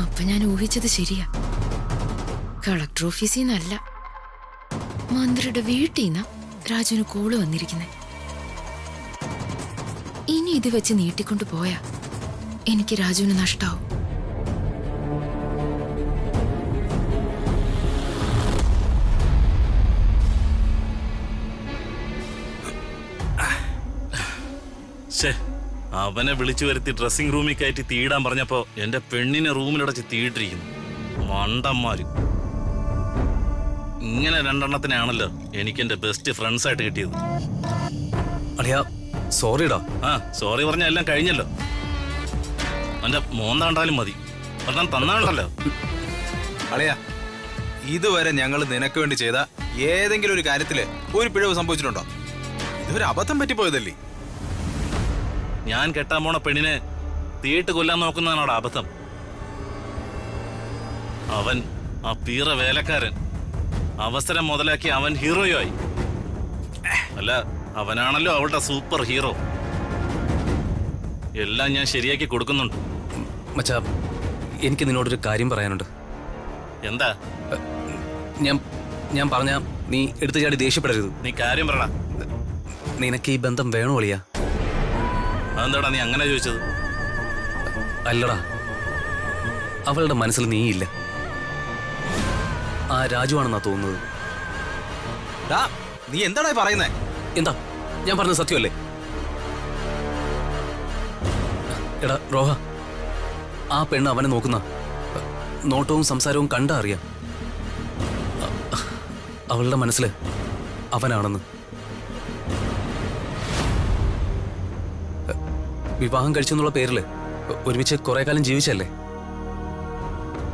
അപ്പൊ ഞാൻ ഊഹിച്ചത് ശരിയാ. കളക്ടർ ഓഫീസിൽ നിന്നല്ല, മന്ത്രിയുടെ വീട്ടിൽ നിന്നാ രാജുവിന് കോള് വന്നിരിക്കുന്നെ. ഇനി ഇത് വെച്ച് നീട്ടിക്കൊണ്ടു പോയാ എനിക്ക് രാജുവിന് നഷ്ടാവും. അവനെ വിളിച്ചു വരുത്തി ഡ്രസ്സിംഗ് റൂമിൽ കയറ്റി തീയിടാൻ പറഞ്ഞപ്പോ എന്റെ പെണ്ണിനെ റൂമിലടച്ച് തീയിട്ടിരിക്കുന്നു. മണ്ടന്മാര്. ഇങ്ങനെ രണ്ടെണ്ണത്തിനാണല്ലോ എനിക്ക് എന്റെ ബെസ്റ്റ് ഫ്രണ്ട്സ് ആയിട്ട് കിട്ടിയത്. അളിയാ സോറിടാ. സോറി പറഞ്ഞ എല്ലാം കഴിഞ്ഞല്ലോ. അവന്റെ മോന്താണ്ടാലും മതി, ഒരെണ്ണം തന്നാണല്ലോ. അളിയാ, ഇതുവരെ ഞങ്ങൾ നിനക്ക് വേണ്ടി ചെയ്ത ഏതെങ്കിലും ഒരു കാര്യത്തില് ഒരു പിഴവ് സംഭവിച്ചിട്ടുണ്ടോ? ഇതൊരു അബദ്ധം പറ്റിപ്പോയതല്ലേ? ഞാൻ കെട്ടാൻ പോണ പെണ്ണിനെ തീയിട്ട് കൊല്ലാൻ നോക്കുന്നതാണോടെ അബദ്ധം. അവൻ ആ പീറ വേലക്കാരൻ. അവസരം മുതലാക്കി അവൻ ഹീറോയായി. അല്ല, അവനാണല്ലോ അവളുടെ സൂപ്പർ ഹീറോ. എല്ലാം ഞാൻ ശരിയാക്കി കൊടുക്കുന്നുണ്ട്. മച്ചാ, എനിക്ക് നിന്നോടൊരു കാര്യം പറയാനുണ്ട്. എന്താ? ഞാൻ പറഞ്ഞ നീ എടുത്തു ചാടി ദേഷ്യപ്പെടരുത്. നീ കാര്യം പറടാ. നിനക്ക് ഈ ബന്ധം വേണോ അളിയാ? അതെന്താടാ നീ അങ്ങനെ ചോദിച്ചത്? അല്ലടാ, അവളുടെ മനസ്സിൽ നീയില്ല, ആ രാജുവാണെന്നാ തോന്നുന്നത്. നീ എന്താടാ പറയുന്നേ? എന്താ ഞാൻ പറഞ്ഞത് സത്യമല്ലേ? എടാ റോഹ, ആ പെണ്ണ് അവനെ നോക്കുന്ന നോട്ടവും സംസാരവും കണ്ടാ അറിയാം. അവളുടെ മനസ്സിൽ അവനാണെന്ന്. വിവാഹം കഴിച്ചെന്നുള്ള പേരില് ഒരുമിച്ച് കുറെ കാലം ജീവിച്ചല്ലേ?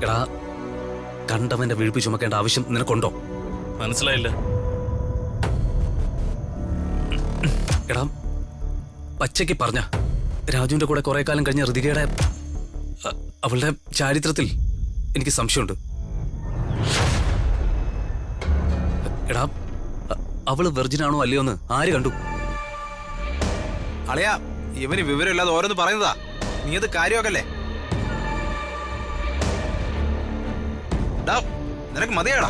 എടാ, കണ്ടവന്റെ വീഴ്പി ചുമക്കേണ്ട ആവശ്യം നിനക്കുണ്ടോ? മനസ്സിലായില്ല. എടാ, പച്ചയ്ക്ക് പറഞ്ഞ രാജുവിന്റെ കൂടെ കുറെ കാലം കഴിഞ്ഞ ഋതികയുടെ അവളുടെ ചാരിത്രത്തിൽ എനിക്ക് സംശയമുണ്ട്. എടാ, അവള് വെർജിനാണോ അല്ലയോ എന്ന് ആര് കണ്ടു? അളിയാ, ഇവന് വിവരമില്ലാതെ ഓരോന്ന് പറയുന്നതാ. നീ അത് കാര്യമാക്കല്ലേ? നിനക്ക് മതിയാടാ.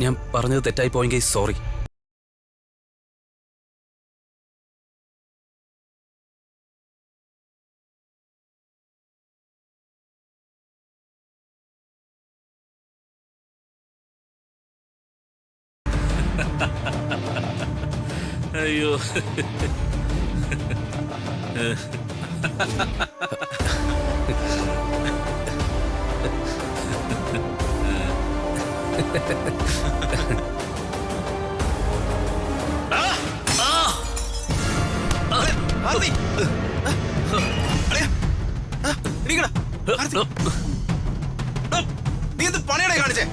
ഞാൻ പറഞ്ഞത് തെറ്റായി പോയെങ്കിൽ സോറി. അയ്യോ, നീ എന്ത് പണിയാണേ കാണിച്ചേ?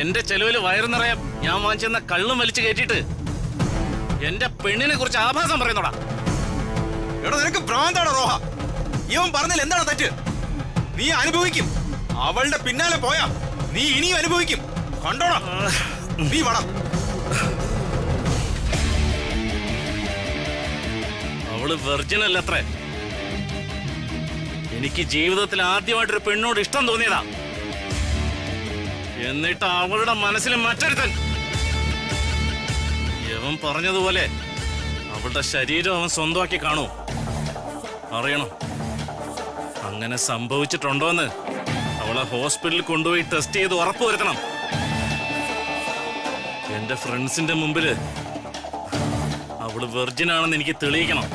എന്റെ ചെലവില് വയറു നിറയാൻ ഞാൻ വാങ്ങിച്ചെന്ന കള്ളും വലിച്ചു കയറ്റിട്ട് എന്റെ പെണ്ണിനെ കുറിച്ച് ആഭാസം പറയുന്നോടാ. എടാ, നിനക്ക് ഭ്രാന്താണോ റോഹ? ഇവൻ പറഞ്ഞാൽ എന്താണ് തെറ്റ്? നീ അനുഭവിക്കും. അവളുടെ പിന്നാലെ പോയാ നീ ഇനിയും അനുഭവിക്കും. കണ്ടോടാ, നീ വട. അവള് വെർജിൻ അല്ലത്രേ. എനിക്ക് ജീവിതത്തിൽ ആദ്യമായിട്ടൊരു പെണ്ണോട് ഇഷ്ടം തോന്നിയതാ. എന്നിട്ട് അവളുടെ മനസ്സിൽ മറ്റൊരുത്തൻ. യവൻ പറഞ്ഞതുപോലെ അവളുടെ ശരീരം അവൻ സ്വന്തമാക്കി കാണൂ. അറിയണം, അങ്ങനെ സംഭവിച്ചിട്ടുണ്ടോന്ന് അവളെ ഹോസ്പിറ്റലിൽ കൊണ്ടുപോയി ടെസ്റ്റ് ചെയ്ത് ഉറപ്പുവരുത്തണം. എന്റെ ഫ്രണ്ട്സിന്റെ മുമ്പില് അവള് വെർജിൻ ആണെന്ന് എനിക്ക് തെളിയിക്കണം.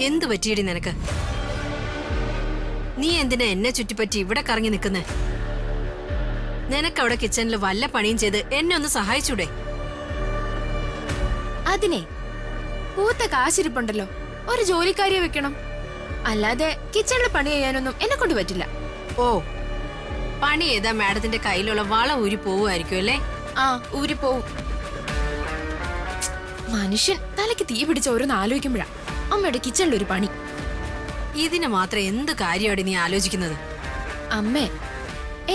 എന്ത് പറ്റിയടി നിനക്ക്? നീ എന്തിനാ എന്നെ ചുറ്റിപ്പറ്റി ഇവിടെ കറങ്ങി നിൽക്കുന്നേ? നിനക്കവിടെ കിച്ചണിൽ വല്ല പണിയും ചെയ്ത് എന്നെ ഒന്ന് സഹായിച്ചൂടെ? അതിനെ പൂത്ത കാശിരിപ്പുണ്ടല്ലോ, ഒരു ജോലിക്കാരിയെ വെക്കണം. അല്ലാതെ കിച്ചണിലെ പണി ചെയ്യാനൊന്നും എന്നെ കൊണ്ട് പറ്റില്ല. ഓ, പണി ചെയ്താ മാഡത്തിന്റെ കയ്യിലുള്ള വള ഊരി പോവുമായിരിക്കും അല്ലേ? ആ, ഊരി പോവും. മനുഷ്യൻ തലയ്ക്ക് തീ പിടിച്ച ഓരോന്ന് ആലോചിക്കുമ്പോഴാ അമ്മയുടെ കിച്ചണിലൊരു പണി. ഇതിന് മാത്രം എന്ത് കാര്യമാണ് നീ ആലോചിക്കുന്നത്? അമ്മേ,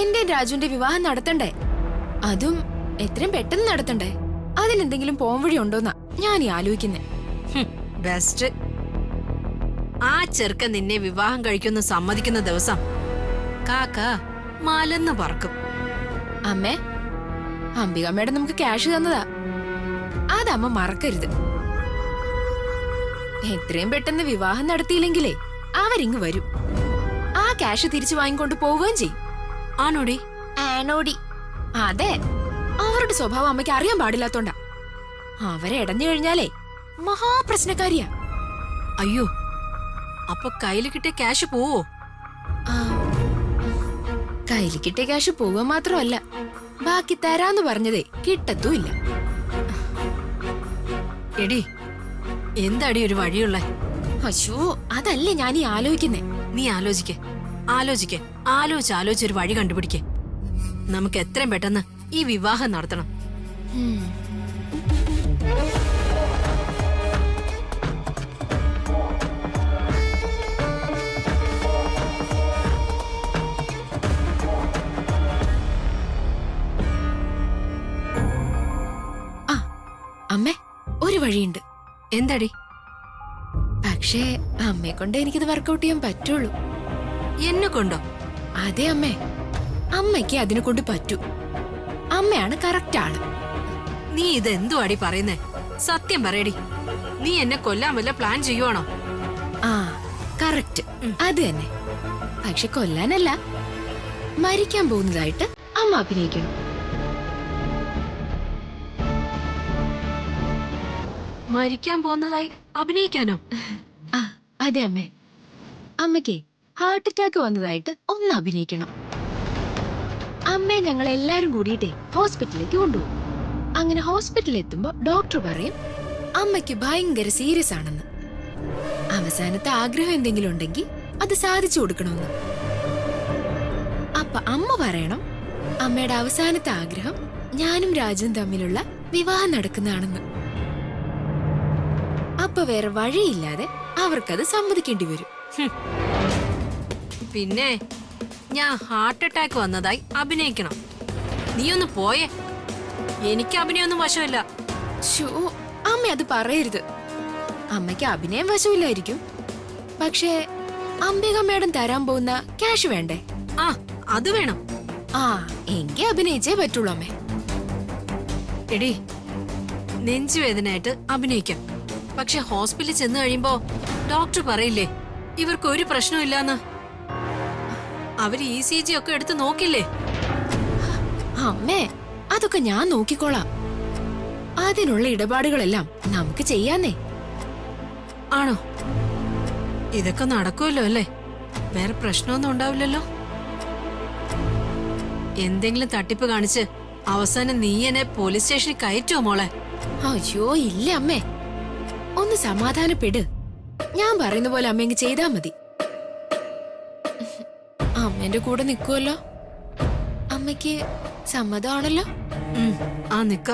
എന്റെ രാജുവിന്റെ വിവാഹം നടത്തണ്ടേ? അതും എത്രയും പെട്ടെന്ന് നടത്തണ്ടേ? അതിനെന്തെങ്കിലും പോംവഴി ഉണ്ടോന്നാ ഞാൻ ഈ ആലോചിക്കുന്നേ. ബെസ്റ്റ്. ആ ചെറുക്കൻ നിന്നെ വിവാഹം കഴിക്കുന്ന സമ്മതിക്കുന്ന ദിവസം കാക്ക മലന്ന് പറക്കും. അമ്മേ, അംബികമ്മയുടെ നമുക്ക് ക്യാഷ് തന്നതാ, അതമ്മ മറക്കരുത്. എത്രയും പെട്ടെന്ന് വിവാഹം നടത്തിയില്ലെങ്കിലേ അവരിങ്ങ് വരും. ആ ക്യാഷ് തിരിച്ചു വാങ്ങിക്കൊണ്ട് പോവുകയും ചെയ്യും. ആണോടി? ആണോടി? അതെ, അവരുടെ സ്വഭാവം അമ്മയ്ക്ക് അറിയാൻ പാടില്ലാത്തോണ്ടാ. അവരെ ഇടഞ്ഞു കഴിഞ്ഞാലേ മഹാപ്രശ്നക്കാരിയാ. അയ്യോ, അപ്പൊ കയ്യിൽ കിട്ടിയ ക്യാഷ് പോവോ? ആ, കയ്യിൽ കിട്ടിയ ക്യാഷ് പോവുക മാത്രമല്ല, ബാക്കി തരാന്ന് പറഞ്ഞതേ കിട്ടത്തുമില്ല. എടി, എന്താടി ഒരു വഴിയുള്ള? അശോ, അതല്ലേ ഞാൻ ഈ ആലോചിക്കുന്നേ. നീ ആലോചിക്കേ, ആലോചിച്ചൊരു വഴി കണ്ടുപിടിക്കേ. നമുക്ക് എത്രയും പെട്ടെന്ന് ഈ വിവാഹം നടത്തണം. ഉം. ആ, അമ്മേ, ഒരു വഴിയുണ്ട്. എന്താടി? പക്ഷേ അമ്മയെ കൊണ്ട് എനിക്കിത് വർക്കൗട്ട് ചെയ്യാൻ പറ്റുള്ളൂ. എന്നെ കൊണ്ടോ? അതെ അമ്മേ, അമ്മയ്ക്ക് അതിനെ കൊണ്ട് പറ്റൂ. അമ്മയാണ് കറക്റ്റ് ആള്. നീ ഇത് എന്തുവാടി പറയുന്നേ? സത്യം പറയടി, നീ എന്നെ കൊല്ലാൻ വല്ല പ്ലാൻ ചെയ്യുവാണോ? ആ, കറക്റ്റ്, അത് തന്നെ. പക്ഷെ കൊല്ലാനല്ല, മരിക്കാൻ പോകുന്നതായിട്ട് അമ്മ അഭിനയിക്കണം. മരിക്കാൻ പോകുന്നതായി അഭിനയിക്കാനോ? ആ, അതെ അമ്മേ. അമ്മയ്ക്ക് ഹാർട്ട് അറ്റാക്ക് വന്നതായിട്ട് ഒന്ന് അഭിനയിക്കണം. അമ്മയെ ഞങ്ങൾ എല്ലാരും കൂടിയിട്ടേ ഹോസ്പിറ്റലിലേക്ക് കൊണ്ടുപോകും. അങ്ങനെ ഹോസ്പിറ്റലിൽ എത്തുമ്പോ ഡോക്ടർ പറയും അമ്മയ്ക്ക് ഭയങ്കര സീരിയസ് ആണെന്ന്. അവസാനത്തെ ആഗ്രഹം എന്തെങ്കിലും ഉണ്ടെങ്കിൽ അത് സാധിച്ചു കൊടുക്കണമെന്ന്. അപ്പൊ അമ്മ പറയണം അമ്മയുടെ അവസാനത്തെ ആഗ്രഹം ഞാനും രാജുവും തമ്മിലുള്ള വിവാഹം നടക്കുന്നതാണെന്ന്. അപ്പൊ വേറെ വഴിയില്ലാതെ അവർക്കത് സമ്മതിക്കേണ്ടി വരും. പിന്നെ ഞാൻ ഹാർട്ട് അറ്റാക്ക് വന്നതായി അഭിനയിക്കണം. നീ ഒന്ന് പോയേ, എനിക്ക് അഭിനയൊന്നും വശമില്ല. ശോ, അമ്മ അത് പറയരുത്. അമ്മയ്ക്ക് അഭിനയം വശമില്ലായിരിക്കും, പക്ഷേ അംബിക മേഡം തരാൻ പോകുന്ന ക്യാഷ് വേണ്ടേ? ആ, അത് വേണം. ആ, എങ്കിൽ അഭിനയിച്ചേ പറ്റുള്ളൂ അമ്മേ. എടി, നെഞ്ചുവേദനയായിട്ട് അഭിനയിക്കാം. പക്ഷെ ഹോസ്പിറ്റലിൽ ചെന്ന് കഴിയുമ്പോ ഡോക്ടർ പറയില്ലേ ഇവർക്ക് ഒരു പ്രശ്നമില്ലാന്ന്? അവര് ECG ഒക്കെ എടുത്ത് നോക്കില്ലേ? അമ്മേ, അതൊക്കെ ഞാൻ നോക്കിക്കോളാം. അതിനുള്ള ഇടപാടുകളെല്ലാം നമുക്ക് ചെയ്യാന്നേ. ആണോ? ഇതൊക്കെ നടക്കുമല്ലോ അല്ലേ? വേറെ പ്രശ്നമൊന്നും ഉണ്ടാവില്ലല്ലോ? എന്തെങ്കിലും തട്ടിപ്പ് കാണിച്ച് അവസാനം നീ എന്നെ പോലീസ് സ്റ്റേഷനിൽ കയറ്റുമോ മോളെ? അയ്യോ, ഇല്ല അമ്മേ, ഒന്ന് സമാധാനപ്പെട്. ഞാൻ പറയുന്ന പോലെ അമ്മ ചെയ്താ മതി. അമ്മേന്റെ കൂടെ നിൽക്കുമല്ലോ. അമ്മയ്ക്ക് സമ്മതമാണല്ലോ? ആ, നിക്ക.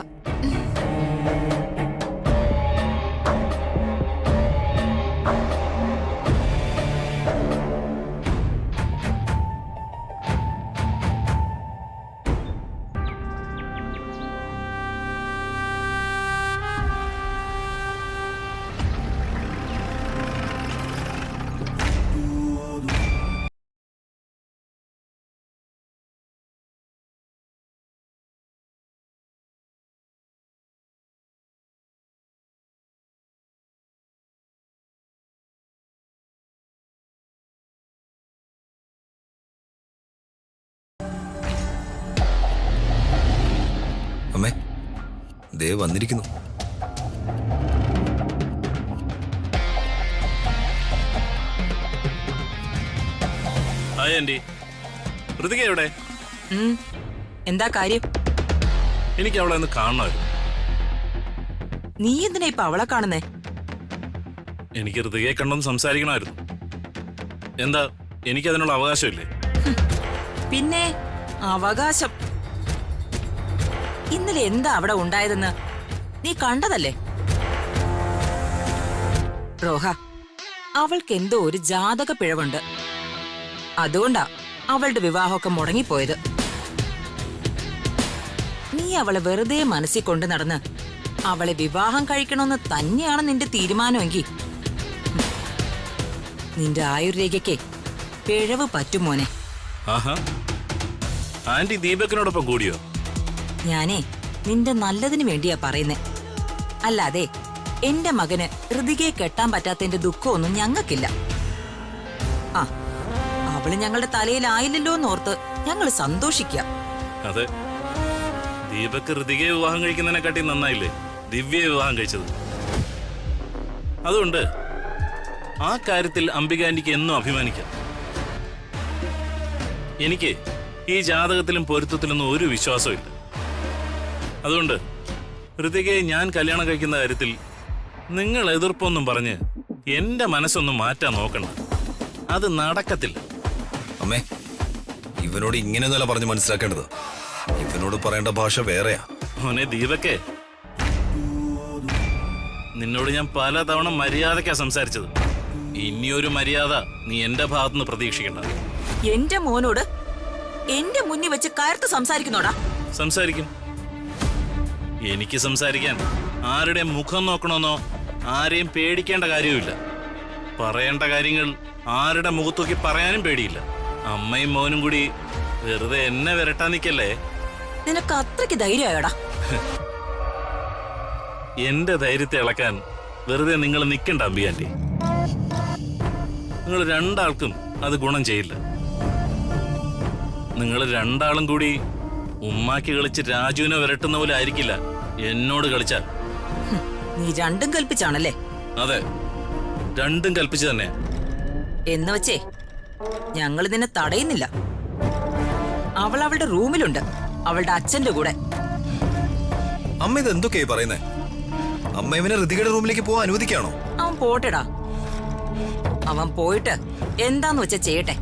അമ്മേ, ദേ വന്നിരിക്കുന്നു. Hi aunty. ഋതിക എവിടെ? എന്താ കാര്യം? എനിക്ക് അവളെ ഒന്ന് കാണണമായിരുന്നു. നീ എന്തിനാ ഇപ്പൊ അവളെ കാണുന്നേ? എനിക്ക് ഋതികയെ കണ്ടൊന്ന് സംസാരിക്കണമായിരുന്നു. എന്താ, എനിക്കതിനുള്ള അവകാശമില്ലേ? പിന്നെ അവകാശം. ഇന്നലെ എന്താ അവിടെ ഉണ്ടായതെന്ന് നീ കണ്ടതല്ലേ? റോഹ, അവൾക്ക് എന്തോ ഒരു ജാതക പിഴവുണ്ട്. അതുകൊണ്ടാ അവളുടെ വിവാഹമൊക്കെ മുടങ്ങിപ്പോയത്. നീ അവളെ വെറുതെ മനസ്സിൽ കൊണ്ട് നടന്ന് അവളെ വിവാഹം കഴിക്കണമെന്ന് തന്നെയാണ് നിന്റെ തീരുമാനമെങ്കിൽ നിന്റെ ആയുർരേഖയ്ക്ക് പിഴവ് പറ്റും മോനെ. ആഹാ, ആന്റി ദീപകിനോടൊപ്പം കൂടിയോ? ഞാനേ നിന്റെ നല്ലതിന് വേണ്ടിയാ പറയുന്നേ. അല്ലാതെ എന്റെ മകന് ഋതികയെ കെട്ടാൻ പറ്റാത്തതിന്റെ ദുഃഖമൊന്നും ഞങ്ങൾക്കില്ല. ആ, അവള് ഞങ്ങളുടെ തലയിലായില്ലല്ലോ എന്നോർത്ത് ഞങ്ങൾ സന്തോഷിക്കാം. അതെ, ദീപക് ഋതികയെ വിവാഹം കഴിക്കുന്നതിനെക്കാട്ടി നന്നായില്ലേ ദിവ്യയെ വിവാഹം കഴിച്ചത്? അതുകൊണ്ട് ആ കാര്യത്തിൽ അംബിക ആന്റിക്ക് എന്നും അഭിമാനിക്കാം. എനിക്ക് ഈ ജാതകത്തിലും പൊരുത്തത്തിലൊന്നും ഒരു വിശ്വാസമില്ല. അതുകൊണ്ട് ഋതികയെ ഞാൻ കല്യാണം കഴിക്കുന്ന കാര്യത്തിൽ നിങ്ങൾ എതിർപ്പൊന്നും പറഞ്ഞ് എന്റെ മനസ്സൊന്നും മാറ്റാൻ നോക്കണ്ട. അത് നടക്കത്തില്ല. അമ്മേ, ഇവനോട് ഇങ്ങനെയൊന്നുമല്ല പറഞ്ഞ് മനസ്സിലാക്കേണ്ടത്. ഇവനോട് പറയേണ്ട ഭാഷ വേറെയാ. മോനെ ദീപക്കേ, നിന്നോട് ഞാൻ പലതവണ മര്യാദക്കാ സംസാരിച്ചത്. ഇനിയൊരു മര്യാദ നീ എന്റെ ഭാഗത്തുനിന്ന് പ്രതീക്ഷിക്കണ്ട. എന്റെ മോനോട് എന്റെ മുന്നിൽ വെച്ച് കയർത്ത് സംസാരിക്കുന്നോടാ? സംസാരിക്കും. എനിക്ക് സംസാരിക്കാൻ ആരുടെ മുഖം നോക്കണമെന്നോ ആരെയും പേടിക്കേണ്ട കാര്യവുമില്ല. പറയേണ്ട കാര്യങ്ങൾ ആരുടെ മുഖത്തോക്കി പറയാനും പേടിയില്ല. അമ്മയും മോനും കൂടി വെറുതെ എന്നെ വരട്ടാൻ നിൽക്കല്ലേ. നിനക്ക് അത്രയ്ക്ക് ധൈര്യമായോടാ? എന്റെ ധൈര്യത്തെ ഇളക്കാൻ വെറുതെ നിങ്ങൾ നിൽക്കണ്ട അമ്പിയാന്റി. നിങ്ങൾ രണ്ടാൾക്കും അത് ഗുണം ചെയ്യില്ല. നിങ്ങൾ രണ്ടാളും കൂടി ഉമ്മാക്കി കളിച്ച് രാജുവിനെ വിരട്ടുന്ന പോലെ ആയിരിക്കില്ല എന്നോട് കളിച്ചാൽ. നീ രണ്ടും കൽപ്പിച്ചാണല്ലേ? അതെ, രണ്ടും കൽപ്പിച്ച് തന്നെ. എന്ന് വെച്ചേ ഞങ്ങൾ നിന്നെ തടയുന്നില്ല. അവൾ അവളുടെ റൂമിലുണ്ട്, അവളുടെ അച്ഛന്റെ കൂടെ. അമ്മ ഇത് എന്തൊക്കെയായി പറയുന്നേ? അമ്മ ഇവനെ ഋതികയുടെ റൂമിലേക്ക് പോവാൻ അനുവദിക്കാണോ? അവൻ പോട്ടെടാ. അവൻ പോയിട്ട് എന്താന്ന് വെച്ചാ ചെയ്യട്ടെ,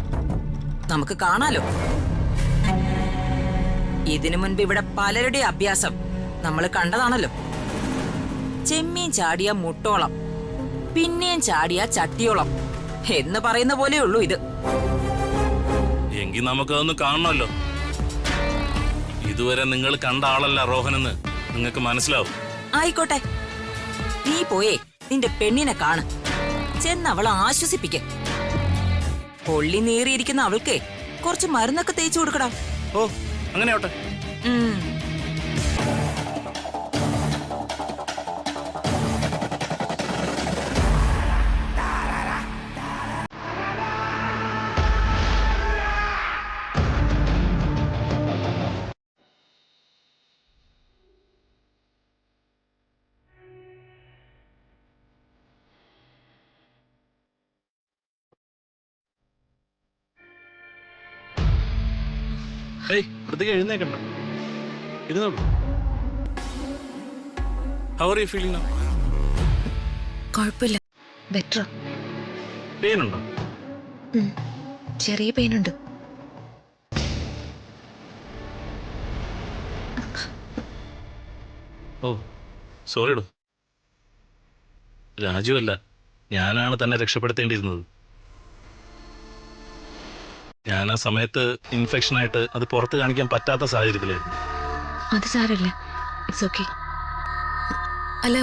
നമുക്ക് കാണാലോ. ഇതിനു മുൻപ് ഇവിടെ പലരുടെ അഭ്യാസം നമ്മൾ കണ്ടതാണല്ലോ. ചെമ്മീൻ ചാടിയ മുട്ടോളം, പിന്നെയും ചാടിയ ചട്ടിയോളം എന്ന് പറയുന്ന പോലെയുള്ളൂ ഇത്. എങ്കിൽ നമുക്കതൊന്ന് കാണണമല്ലോ. ഇതുവരെ നിങ്ങൾ കണ്ട ആളല്ല റോഹനെന്ന് നിങ്ങൾക്ക് മനസ്സിലാവും. ആയിക്കോട്ടെ, നീ പോയേ നിന്റെ പെണ്ണിനെ കാണ്. ചെന്ന് അവളെ ആശ്വസിപ്പിക്ക. പൊള്ളി നേറിയിരിക്കുന്ന അവൾക്ക് കുറച്ച് മരുന്നൊക്കെ തേച്ചു കൊടുക്കടാ. ഓ, അങ്ങനെ ആവട്ടെ. ഉം. ഏയ്, ഋതിക എഴുന്നേക്കണ്ട, ഇരുന്നോളൂ. How are you feeling now? കുഴപ്പമില്ല, ബെറ്റർ. പെയിൻ ഉണ്ടോ? ചെറിയ പെയിൻ ഉണ്ട്. ഓ, സോറിടോ. രാജുവല്ല, ഞാനാണ് തന്നെ രക്ഷപ്പെടുത്തേണ്ടിയിരുന്നത്. ഞാൻ ആ സമയത്ത് ഇൻഫെക്ഷനായിട്ട് അത് പുറത്ത് കാണിക്കാൻ പറ്റാത്ത സാഹചര്യത്തിലായിരുന്നു. അത് സാരമില്ല, ഇറ്റ്സ് ഓക്കെ. അല്ല,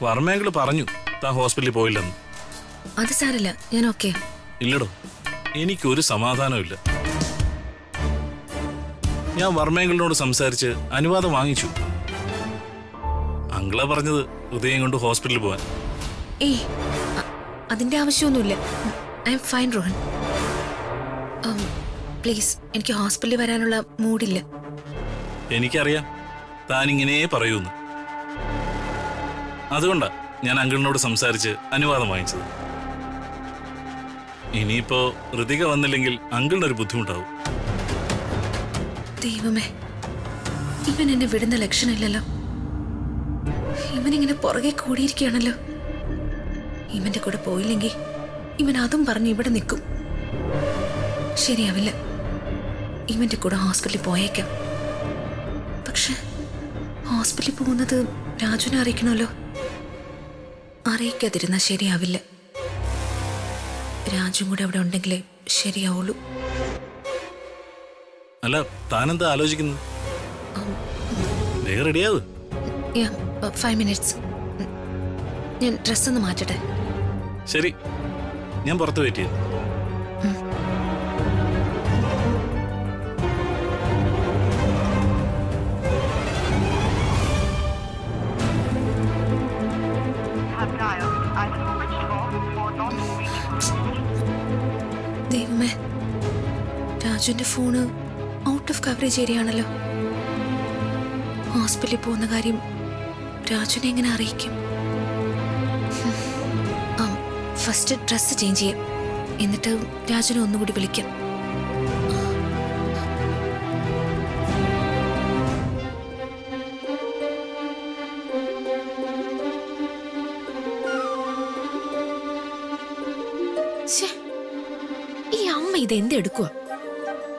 വർമ്മയെങ്കിലും പറഞ്ഞു താൻ ഹോസ്പിറ്റലിൽ പോയില്ലെന്ന്. അത് സാരല്ല, ഞാൻ ഓക്കെ. ഇല്ലടോ, എനിക്കൊരു സമാധാനമില്ല. ഞാൻ വർമ്മയെങ്കിളിനോട് സംസാരിച്ച് അനുവാദം വാങ്ങിച്ചു. അങ്കിളാ പറഞ്ഞത് ഹൃദയം കൊണ്ട് ഹോസ്പിറ്റലിൽ പോവാൻ. ഏയ്, അതിന്റെ ആവശ്യമൊന്നുമില്ല. I am fine Rohan. Please, എനിക്ക് ഹോസ്പിറ്റലിൽ വരാനുള്ള മൂഡില്ല. എനിക്കറിയാം താൻ ഇങ്ങനെ പറയൂന്ന്. അതുകൊണ്ടാ ഞാൻ അങ്കിളിനോട് സംസാരിച്ച് അനുവാദം വാങ്ങിച്ചത്. ഇനിയിപ്പോ ഋതിക വന്നില്ലെങ്കിൽ അങ്കിളിനൊരു ബുദ്ധിമുട്ടാവും. ദൈവമേ, ഇവൻ എന്നെ വിടുന്ന ലക്ഷണമില്ലല്ലോ. ഇവനിങ്ങനെ പുറകെ കൂടിയിരിക്കുകയാണല്ലോ. ഇവന്റെ കൂടെ പോയില്ലെങ്കിൽ ഇവൻ അതും പറഞ്ഞ് ഇവിടെ നിൽക്കും. ശരിയാവില്ല. ഇവന്റെ കൂടെ ഹോസ്പിറ്റലിൽ പോയേക്കാം. പക്ഷെ ഹോസ്പിറ്റലിൽ പോകുന്നത് രാജുവിനെ അറിയിക്കണമല്ലോ. അറിയിക്കാതിരുന്നാൽ ശരിയാവില്ല. രാജുവും കൂടെ അവിടെ ഉണ്ടെങ്കിലേ ശരിയാവുള്ളൂ. അല്ല, താനെന്താ ആലോചിക്കുന്നത്? വേഗം റെഡിയാവ്. 5 minutes. ഞാൻ ഡ്രസ് ഒന്ന് മാറ്റട്ടെ. ശരി, ഞാൻ പുറത്ത് വെയിറ്റ് ചെയ്യാം. ദൈവമേ, രാജുവിന്റെ phone out of coverage area ആണല്ലോ. ഹോസ്പിറ്റലിൽ പോകുന്ന കാര്യം രാജുവിനെ എങ്ങനെ അറിയിക്കും? ഫസ്റ്റ് ഡ്രസ്സ് ചേഞ്ച് ചെയ്യാം, എന്നിട്ട് രാജുവിനെ ഒന്നുകൂടി വിളിക്കാം. ഈ അമ്മ ഇതെന്തെടുക്കുക?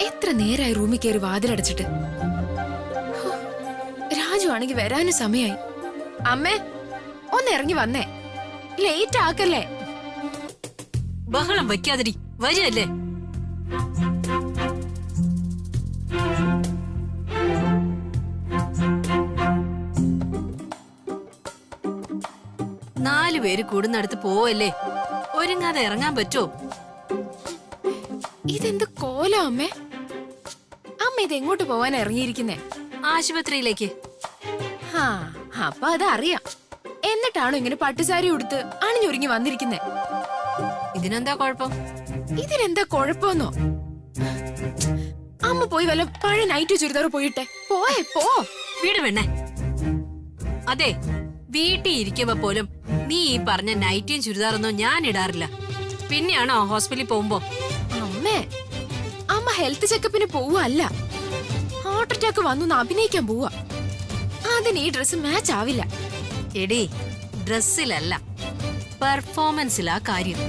എത്ര നേരമായി റൂമിൽ കയറി വാതിലടച്ചിട്ട്. രാജു ആണെങ്കിൽ വരാനും സമയമായി. അമ്മേ, ഒന്ന് ഇറങ്ങി വന്നേ, ലേറ്റ് ആക്കല്ലേ. ബഹളം വയ്ക്കാതിരി, വരികയല്ലേ. നാലുപേര് കൂടുന്നടുത്ത് പോവല്ലേ, ഒരുങ്ങാതെ ഇറങ്ങാൻ പറ്റോ? ഇതെന്ത് കോലം അമ്മേ? അമ്മ ഇത് എങ്ങോട്ട് പോവാൻ ഇറങ്ങിയിരിക്കുന്നേ? ആശുപത്രിയിലേക്ക്. ഹാ, അപ്പൊ അതറിയാം. എന്നിട്ടാണോ ഇങ്ങനെ പട്ടുസാരി ഉടുത്ത് അണിഞ്ഞൊരുങ്ങി വന്നിരിക്കുന്നേ? ഇതിനെന്താ കുഴപ്പം? ഇതിനെന്താ കുഴപ്പമെന്നോ? അമ്മ പോയി വല്ല പഴയ നൈറ്റ് ചുരിദാർ പോയിട്ടെ. പോയേ പോ. വീട് വേണേ. അതെ, വീട്ടിൽ ഇരിക്കുമ്പോ പോലും നീ ഈ പറഞ്ഞ നൈറ്റിയും ചുരിദാറൊന്നും ഞാൻ ഇടാറില്ല. പിന്നെയാണോ ഹോസ്പിറ്റലിൽ പോകുമ്പോ? അമ്മേ, അമ്മ ഹെൽത്ത് ചെക്കപ്പിന് പോവല്ല, ഹാർട്ട് അറ്റാക്ക് വന്നു അഭിനയിക്കാൻ പോവാ. അതിന് ഈ ഡ്രസ് മാച്ച് ആവില്ല. എടീ, ഡ്രസ്സിലല്ല, പെർഫോമൻസിലാ കാര്യം.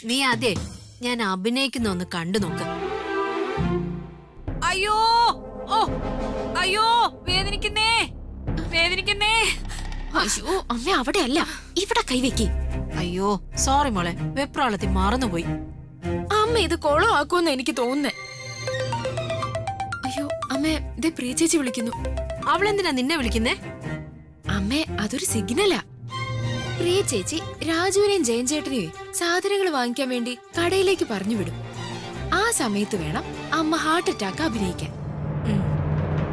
നീ അതെ ഞാൻ അഭിനയിക്കുന്ന ഒന്ന് കണ്ടു നോക്ക്. അയ്യോ, ഓ അയ്യോ, വേദനിക്കുന്നേ, വേദനിക്കുന്നേ. അയ്യോ അമ്മ, അവിടെ അല്ല, ഇവിടെ കൈവെക്കി. അയ്യോ സോറി മോളെ, വെപ്രാളത്തിൽ മറന്നുപോയി. അമ്മ ഇത് കോളം ആക്കുമെന്ന് എനിക്ക് തോന്നുന്നേ. അയ്യോ അമ്മേ, ഇതേ പ്രിയ ചേച്ചി വിളിക്കുന്നു. അവളെന്തിനാ നിന്നെ വിളിക്കുന്നേ? അമ്മേ, അതൊരു സിഗ്നലാ. പ്രിയ ചേച്ചി രാജുവിനെയും ജയൻ ചേട്ടനെയും സാധനങ്ങൾ വാങ്ങിക്കാൻ വേണ്ടി കടയിലേക്ക് പറഞ്ഞു വിടും. ആ സമയത്ത് വേണം അമ്മ ഹാർട്ട് അറ്റാക്ക് അഭിനയിക്കാൻ.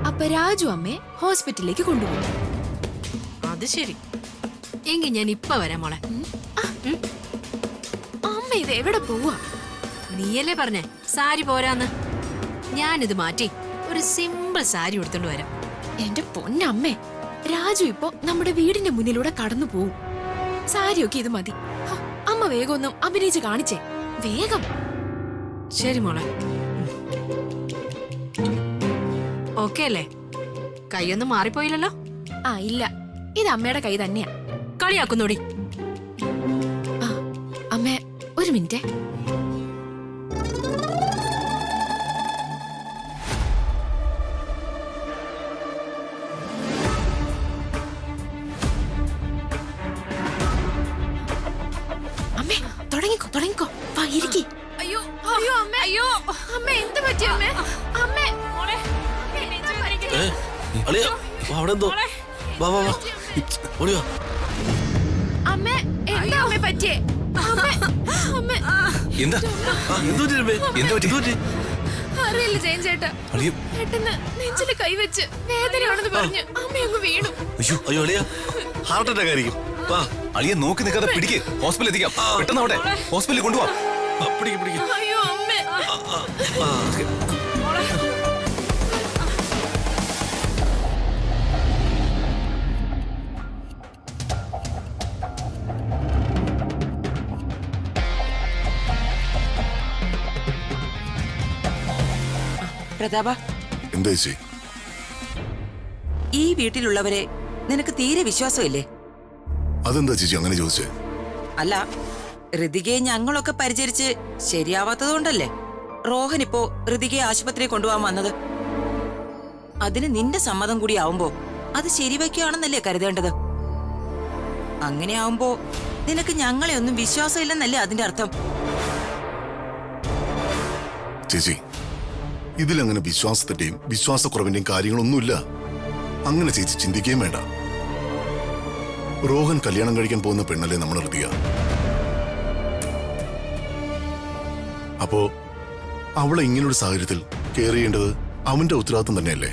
അപ്പൊ രാജു അമ്മയെ ഹോസ്പിറ്റലിലേക്ക് കൊണ്ടുപോകും. അത് ശരി, എങ്കിൽ ഞാൻ ഇപ്പൊ വരാം മോളെ. അമ്മ ഇത് എവിടെ പോവാ? നീയല്ലേ പറഞ്ഞേ സാരി പോരാന്ന്. ഞാനിത് മാറ്റി ഒരു സിമ്പിൾ സാരി എടുത്തോണ്ട് വരാം. എന്റെ പൊന്നമ്മേ, രാജു ഇപ്പൊ നമ്മുടെ വീടിന്റെ മുന്നിലൂടെ കടന്നു പോവും. സാരിയൊക്കെ ഇത് മതി. അമ്മ വേഗം ഒന്നും അഭിനയിച്ച് കാണിച്ചേ, വേഗം. ശരി മോളെ. ഓക്കെ അല്ലേ? കൈയൊന്നും മാറിപ്പോയില്ലല്ലോ? ആ ഇല്ല, ഇത് അമ്മയുടെ കൈ തന്നെയാ. കളിയാക്കുന്നോടി. ആ അമ്മേ, ഒരു മിനിറ്റ്. അമ്മേ, തുടങ്ങിക്കോ തുടങ്ങിക്കോ, വാ ഇരിക്കി. അയ്യോ അയ്യോ അമ്മേ, അയ്യോ അമ്മ എന്ത് പറ്റി അമ്മേ? അമ്മേ, മോളെ, അളിയാ, അവിടെ എന്തോ? വാ വാ വാ, ഓടിയോ. എന്താ അമ്മേ പറ്റിയേ? അമ്മേ, അമ്മേ. എന്താ എന്തു പറ്റി? അറിയില്ല ജയൻ ചേട്ടാ, അളിയ പെട്ടെന്ന് നെഞ്ചില് കൈവച്ച് വേദനയാണെന്ന് പറഞ്ഞ് അമ്മ അങ്ങ് വീണു. അയ്യോ അളിയ ഹാർട്ട് അറ്റാക്ക് ആയിരിക്കും. വാ അളിയ നോക്കി നിൽക്കാതെ പിടിക്ക്, ഹോസ്പിറ്റലിൽ എത്തിക്കാം. പെട്ടെന്ന് അവിടെ ഹോസ്പിറ്റലിൽ കൊണ്ടുപോവാ. പിടിക്ക്. അയ്യോ അമ്മേ. പ്രതാപ, എന്താ ചേച്ചി? ഈ വീട്ടിലുള്ളവരെ നിനക്ക് തീരെ വിശ്വാസമില്ലേ? അതെന്താ ചേച്ചി അങ്ങനെ ചോദിച്ചേ? അല്ല, ഋതികയെ ഞങ്ങളൊക്കെ പരിചരിച്ച് ശരിയാവാത്തതുകൊണ്ടല്ലേ റോഹൻ ഇപ്പോ ഋതികയെ ആശുപത്രിയിൽ കൊണ്ടുപോകാൻ വന്നത്. അതിന് നിന്റെ സമ്മതം കൂടി ആവുമ്പോ അത് ശരിവയ്ക്കുകയാണെന്നല്ലേ കരുതേണ്ടത്. അങ്ങനെയാവുമ്പോ നിനക്ക് ഞങ്ങളെ ഒന്നും വിശ്വാസമില്ലെന്നല്ലേ അതിന്റെ അർത്ഥം. ചേച്ചി, ഇതിലങ്ങനെ വിശ്വാസത്തിന്റെയും വിശ്വാസക്കുറവിന്റെയും കാര്യങ്ങളൊന്നുമില്ല. അങ്ങനെ ചേച്ചി ചിന്തിക്കുകയും വേണ്ട. റോഹൻ കല്യാണം കഴിക്കാൻ പോകുന്ന പെണ്ണല്ലേ നമ്മൾ ഋതിക. അപ്പോ അവളെ ഇങ്ങനൊരു സാഹചര്യത്തിൽ കെയർ ചെയ്യേണ്ടത് അവന്റെ ഉത്തരവാദിത്വം തന്നെയല്ലേ?